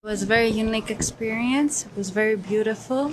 It was a very unique experience. It was very beautiful.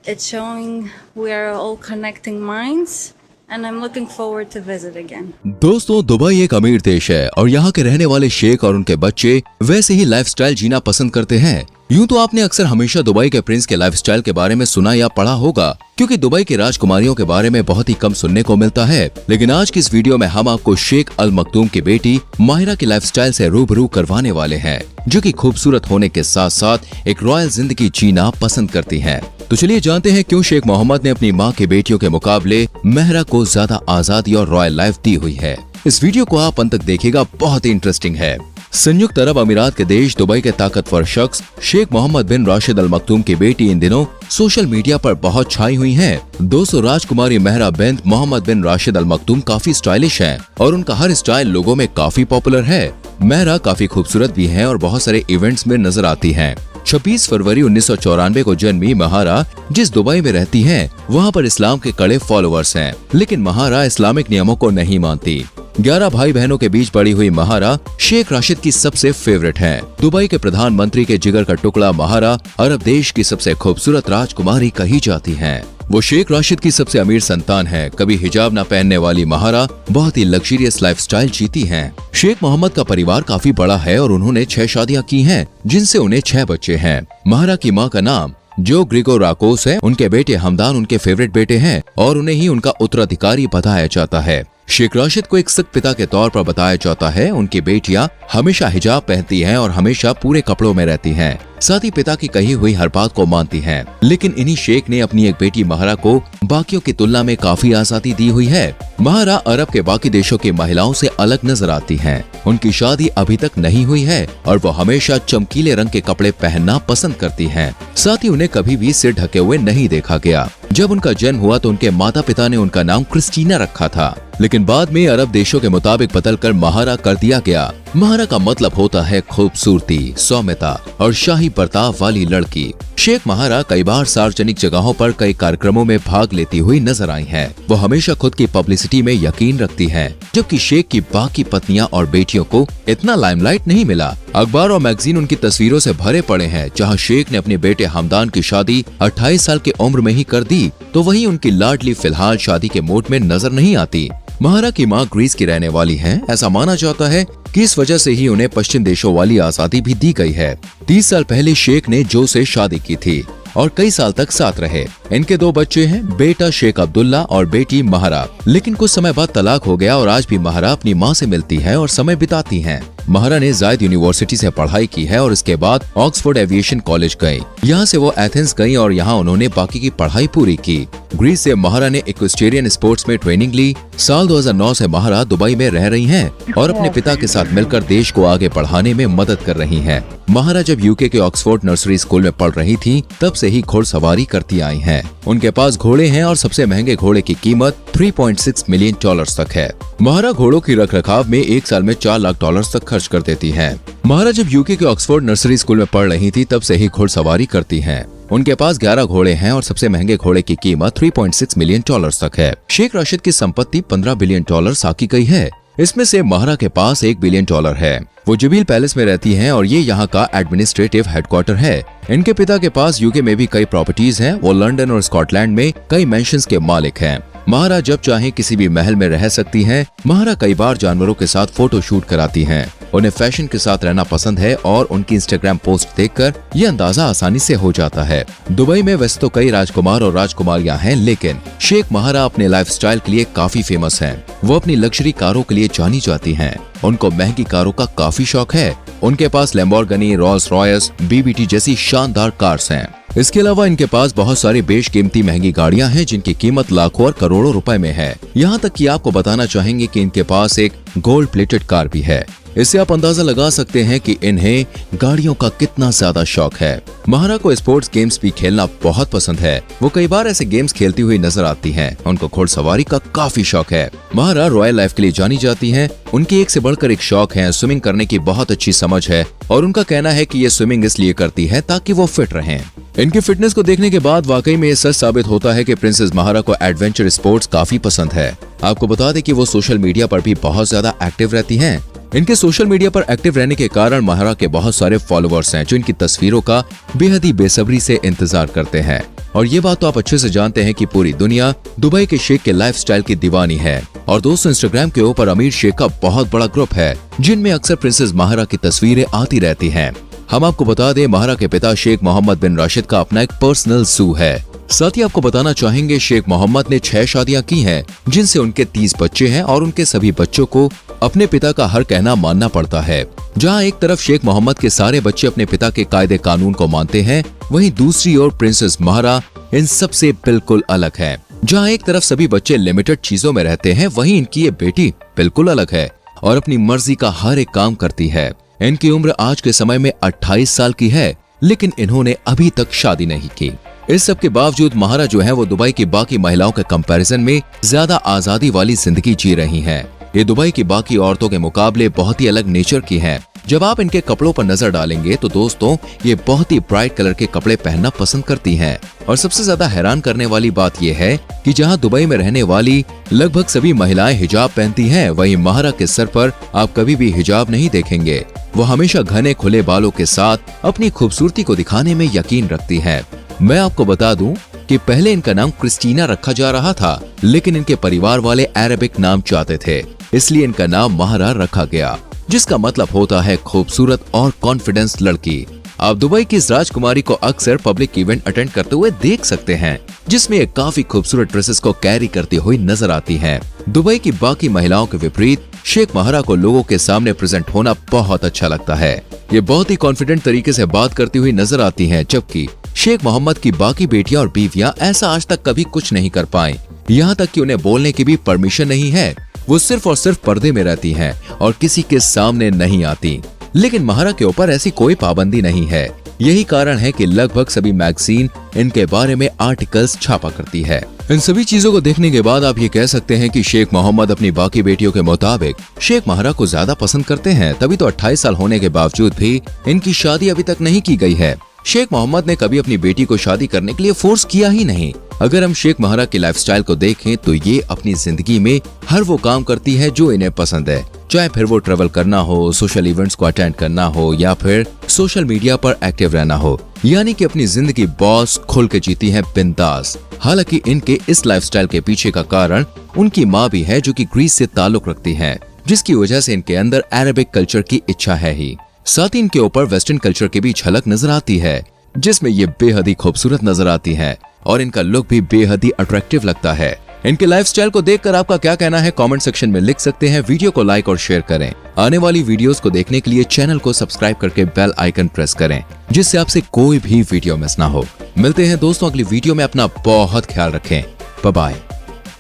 It's showing we are all connecting minds and I'm looking forward to visit again. दोस्तों, Dubai एक अमीर देश है और यहाँ के रहने वाले शेख और उनके बच्चे वैसे ही लाइफस्टाइल जीना पसंद करते हैं। यूं तो आपने अक्सर हमेशा दुबई के प्रिंस के लाइफस्टाइल के बारे में सुना या पढ़ा होगा, क्योंकि दुबई की राजकुमारियों के बारे में बहुत ही कम सुनने को मिलता है। लेकिन आज की इस वीडियो में हम आपको शेख अल मखदूम की बेटी माहिरा की लाइफस्टाइल से रूबरू करवाने वाले हैं, जो कि खूबसूरत होने के साथ साथ एक रॉयल जिंदगी जीना पसंद करती हैं। तो चलिए जानते हैं क्यों शेख मोहम्मद ने अपनी माँ की बेटियों के मुकाबले महिरा को ज्यादा आजादी और रॉयल लाइफ दी हुई है। इस वीडियो को आप अंत तक देखिएगा, बहुत ही इंटरेस्टिंग है। संयुक्त अरब अमीरात के देश दुबई के ताकतवर शख्स शेख मोहम्मद बिन राशिद अल मखदूम की बेटी इन दिनों सोशल मीडिया पर बहुत छाई हुई हैं। दोस्तों, राजकुमारी महिरा बिन्त मोहम्मद बिन राशिद अल मखदूम काफी स्टाइलिश हैं और उनका हर स्टाइल लोगों में काफी पॉपुलर है। महिरा काफी खूबसूरत भी हैं और बहुत सारे इवेंट्स में नजर आती हैं। 26 फरवरी 1994 को जन्मी महिरा जिस दुबई में रहती हैं, वहाँ पर इस्लाम के कड़े फॉलोअर्स हैं, लेकिन महिरा इस्लामिक नियमों को नहीं मानती। 11 भाई बहनों के बीच बड़ी हुई महिरा शेख राशिद की सबसे फेवरेट हैं। दुबई के प्रधानमंत्री के जिगर का टुकड़ा महिरा अरब देश की सबसे खूबसूरत राजकुमारी कही जाती हैं। वो शेख राशिद की सबसे अमीर संतान है। कभी हिजाब न पहनने वाली महिरा बहुत ही लग्जरियस लाइफस्टाइल जीती हैं। शेख मोहम्मद का परिवार काफी बड़ा है और उन्होंने 6 शादियां की हैं, जिनसे उन्हें 6 बच्चे हैं। महिरा की मां का नाम जो ग्रिगोराकोस है। उनके बेटे हमदान उनके फेवरेट बेटे हैं और उन्हें ही उनका उत्तराधिकारी बताया जाता है। शेख राशिद को एक सख्त पिता के तौर पर बताया जाता है। उनकी बेटियां हमेशा हिजाब पहनती हैं और हमेशा पूरे कपड़ों में रहती हैं। साथ ही पिता की कही हुई हर बात को मानती हैं। लेकिन इन्हीं शेख ने अपनी एक बेटी महिरा को बाकियों की तुलना में काफी आजादी दी हुई है। महिरा अरब के बाकी देशों की महिलाओं से अलग नजर आती हैं। उनकी शादी अभी तक नहीं हुई है और वो हमेशा चमकीले रंग के कपड़े पहनना पसंद करती हैं। साथ ही उन्हें कभी भी सिर ढके हुए नहीं देखा गया। जब उनका जन्म हुआ तो उनके माता पिता ने उनका नाम क्रिस्टीना रखा था, लेकिन बाद में अरब देशों के मुताबिक बदलकर महिरा कर दिया गया। महिरा का मतलब होता है खूबसूरती, सौम्यता और शाही बर्ताव वाली लड़की। शेख महिरा कई बार सार्वजनिक जगहों पर कई कार्यक्रमों में भाग लेती हुई नजर आई हैं। वो हमेशा खुद की पब्लिसिटी में यकीन रखती हैं, जबकि शेख की बाकी पत्नियां और बेटियों को इतना लाइमलाइट नहीं मिला। अखबार और मैगजीन उनकी तस्वीरों से भरे पड़े हैं। जहां शेख ने अपने बेटे हमदान की शादी 28 साल की उम्र में ही कर दी, तो वहीं उनकी लाडली फिलहाल शादी के मूड में नजर नहीं आती। महिरा की मां ग्रीस की रहने वाली हैं। ऐसा माना जाता है कि इस वजह से ही उन्हें पश्चिम देशों वाली आजादी भी दी गई है। 30 साल पहले शेख ने जो से शादी की थी और कई साल तक साथ रहे। इनके 2 बच्चे हैं, बेटा शेख अब्दुल्ला और बेटी महिरा। लेकिन कुछ समय बाद तलाक हो गया और आज भी महिरा अपनी मां से मिलती है और समय बिताती हैं। महिरा ने जायद यूनिवर्सिटी से पढ़ाई की है और इसके बाद ऑक्सफोर्ड एविएशन कॉलेज गई। यहाँ से वो एथेंस गई और यहाँ उन्होंने बाकी की पढ़ाई पूरी की। ग्रीस से महिरा ने इक्वेस्टेरियन स्पोर्ट्स में ट्रेनिंग ली। साल 2009 से महिरा दुबई में रह रही हैं और अपने पिता के साथ मिलकर देश को आगे बढ़ाने में मदद कर रही हैं। महिरा जब यूके के ऑक्सफोर्ड नर्सरी स्कूल में पढ़ रही थी, तब से ही घोड़सवारी करती आई हैं। उनके पास घोड़े हैं और सबसे महंगे घोड़े की कीमत $3.6 मिलियन तक है। महिरा घोड़ों की रखरखाव में 1 साल में $4 लाख तक खर्च कर देती हैं। महिरा जब यूके के ऑक्सफोर्ड नर्सरी स्कूल में पढ़ रही थी, तब से ही घोड़सवारी करती हैं। उनके पास 11 घोड़े हैं और सबसे महंगे घोड़े की कीमत $3.6 मिलियन तक है। शेख राशिद की संपत्ति $15 बिलियन आकी गई है। इसमें से महिरा के पास $1 बिलियन है। वो जुबील पैलेस में रहती हैं और ये यहाँ का एडमिनिस्ट्रेटिव हेडक्वार्टर है। इनके पिता के पास यूके में भी कई प्रॉपर्टीज हैं। वो लंदन और स्कॉटलैंड में कई मैंशंस के मालिक हैं। महिरा जब चाहे किसी भी महल में रह सकती हैं। महिरा कई बार जानवरों के साथ फोटो शूट कराती हैं। उन्हें फैशन के साथ रहना पसंद है और उनकी इंस्टाग्राम पोस्ट देखकर ये अंदाजा आसानी से हो जाता है। दुबई में वैसे तो कई राजकुमार और राजकुमारियां हैं, लेकिन शेख महिरा अपने लाइफस्टाइल के लिए काफी फेमस हैं। वो अपनी लग्जरी कारों के लिए जानी जाती हैं। उनको महंगी कारों का काफी शौक है। उनके पास लैम्बोर्गिनी, रोल्स रॉयस, बीबीटी जैसी शानदार कार्स हैं। इसके अलावा इनके पास बहुत सारी बेशकीमती महंगी गाड़ियां हैं, जिनकी कीमत लाखों और करोड़ों रुपए में है। यहाँ तक कि आपको बताना चाहेंगे कि इनके पास एक गोल्ड प्लेटेड कार भी है। इससे आप अंदाजा लगा सकते हैं कि इन्हें गाड़ियों का कितना ज्यादा शौक है। महिरा को स्पोर्ट्स गेम्स भी खेलना बहुत पसंद है। वो कई बार ऐसे गेम्स खेलती हुई नजर आती हैं। उनको घोड़सवारी का काफी शौक है। महिरा रॉयल लाइफ के लिए जानी जाती हैं। उनकी एक से बढ़कर एक शौक है। स्विमिंग करने की बहुत अच्छी समझ है और उनका कहना है कि ये स्विमिंग इसलिए करती है ताकि वो फिट रहें। इनकी फिटनेस को देखने के बाद वाकई में ये सच साबित होता है कि प्रिंसेस महिरा को एडवेंचर स्पोर्ट्स काफी पसंद है। आपको बता दें कि वो सोशल मीडिया पर भी बहुत ज्यादा एक्टिव रहती हैं। इनके सोशल मीडिया पर एक्टिव रहने के कारण महारा के बहुत सारे फॉलोअर्स हैं जो इनकी तस्वीरों का बेहद ही बेसब्री से इंतजार करते हैं। और ये बात तो आप अच्छे से जानते हैं कि पूरी दुनिया दुबई के शेख के लाइफस्टाइल की दीवानी है। और दोस्तों, इंस्टाग्राम के ऊपर अमीर शेख का बहुत बड़ा ग्रुप है जिनमें अक्सर प्रिंसेस महारा की तस्वीरें आती रहती हैं। हम आपको बता दें, महारा के पिता शेख मोहम्मद बिन राशिद का अपना एक पर्सनल ज़ू है। साथ ही आपको बताना चाहेंगे, शेख मोहम्मद ने 6 शादियां की हैं, जिनसे उनके 30 बच्चे हैं और उनके सभी बच्चों को अपने पिता का हर कहना मानना पड़ता है। जहां एक तरफ शेख मोहम्मद के सारे बच्चे अपने पिता के कायदे कानून को मानते हैं, वहीं दूसरी ओर प्रिंसेस महारा इन सबसे बिल्कुल अलग है। जहां एक तरफ सभी बच्चे लिमिटेड चीजों में रहते हैं, वहीं इनकी ये बेटी बिल्कुल अलग है और अपनी मर्जी का हर एक काम करती है। इनकी उम्र आज के समय में 28 साल की है, लेकिन इन्होंने अभी तक शादी नहीं की। इस सब के बावजूद महारा जो है वो दुबई की बाकी महिलाओं के कंपैरिजन में ज्यादा आजादी वाली जिंदगी जी रही हैं। ये दुबई की बाकी औरतों के मुकाबले बहुत ही अलग नेचर की हैं। जब आप इनके कपड़ों पर नजर डालेंगे तो दोस्तों, ये बहुत ही ब्राइट कलर के कपड़े पहनना पसंद करती हैं। और सबसे ज्यादा हैरान करने वाली बात यह है कि जहां दुबई में रहने वाली लगभग सभी महिलाएं हिजाब पहनती हैं, वहीं महारा के सर पर आप कभी भी हिजाब नहीं देखेंगे। वो हमेशा घने खुले बालों के साथ अपनी खूबसूरती को दिखाने में यकीन रखती हैं। मैं आपको बता दूं कि पहले इनका नाम क्रिस्टीना रखा जा रहा था, लेकिन इनके परिवार वाले अरेबिक नाम चाहते थे, इसलिए इनका नाम महारा रखा गया, जिसका मतलब होता है खूबसूरत और कॉन्फिडेंस लड़की। आप दुबई की इस राजकुमारी को अक्सर पब्लिक इवेंट अटेंड करते हुए देख सकते हैं, जिसमें ये काफी खूबसूरत ड्रेसेस को कैरी करती हुई नजर आती हैं। दुबई की बाकी महिलाओं के विपरीत शेख महारा को लोगों के सामने प्रेजेंट होना बहुत अच्छा लगता है। ये बहुत ही कॉन्फिडेंट तरीके से बात करती हुई नजर आती हैं, जबकि शेख मोहम्मद की बाकी बेटियां और बीवियां ऐसा आज तक कभी कुछ नहीं कर पाई। यहाँ तक कि उन्हें बोलने की भी परमिशन नहीं है। वो सिर्फ और सिर्फ पर्दे में रहती हैं और किसी के सामने नहीं आती। लेकिन महारा के ऊपर ऐसी कोई पाबंदी नहीं है। यही कारण है कि लगभग सभी मैगजीन इनके बारे में आर्टिकल्स छापा करती है। इन सभी चीजों को देखने के बाद आप ये कह सकते हैं कि शेख मोहम्मद अपनी बाकी बेटियों के मुताबिक शेख महारा को ज्यादा पसंद करते हैं। तभी तो 28 साल होने के बावजूद भी इनकी शादी अभी तक नहीं की गई है। शेख मोहम्मद ने कभी अपनी बेटी को शादी करने के लिए फोर्स किया ही नहीं। अगर हम शेख महारा की लाइफस्टाइल को देखें तो ये अपनी जिंदगी में हर वो काम करती है जो इन्हें पसंद है, चाहे फिर वो ट्रेवल करना हो, सोशल इवेंट्स को अटेंड करना हो या फिर सोशल मीडिया पर एक्टिव रहना हो। यानी कि अपनी जिंदगी बॉस खुल के जीती है बिंदास। हालांकि इनके इस लाइफस्टाइल के पीछे का कारण उनकी माँ भी है, जो कि ग्रीस से ताल्लुक रखती है, जिसकी वजह से इनके अंदर अरेबिक कल्चर की इच्छा है ही। साथ ही इनके ऊपर वेस्टर्न कल्चर की भी झलक नजर आती है, जिसमें ये बेहद ही खूबसूरत नजर आती है और इनका लुक भी बेहद ही अट्रैक्टिव लगता है। इनके लाइफस्टाइल को देखकर आपका क्या कहना है कमेंट सेक्शन में लिख सकते हैं। वीडियो को लाइक और शेयर करें। आने वाली वीडियोस को देखने के लिए चैनल को सब्सक्राइब करके बेल आइकन प्रेस करें, जिससे आपसे कोई भी वीडियो मिस ना हो। मिलते हैं दोस्तों अगली वीडियो में। अपना बहुत ख्याल रखें। Bye bye.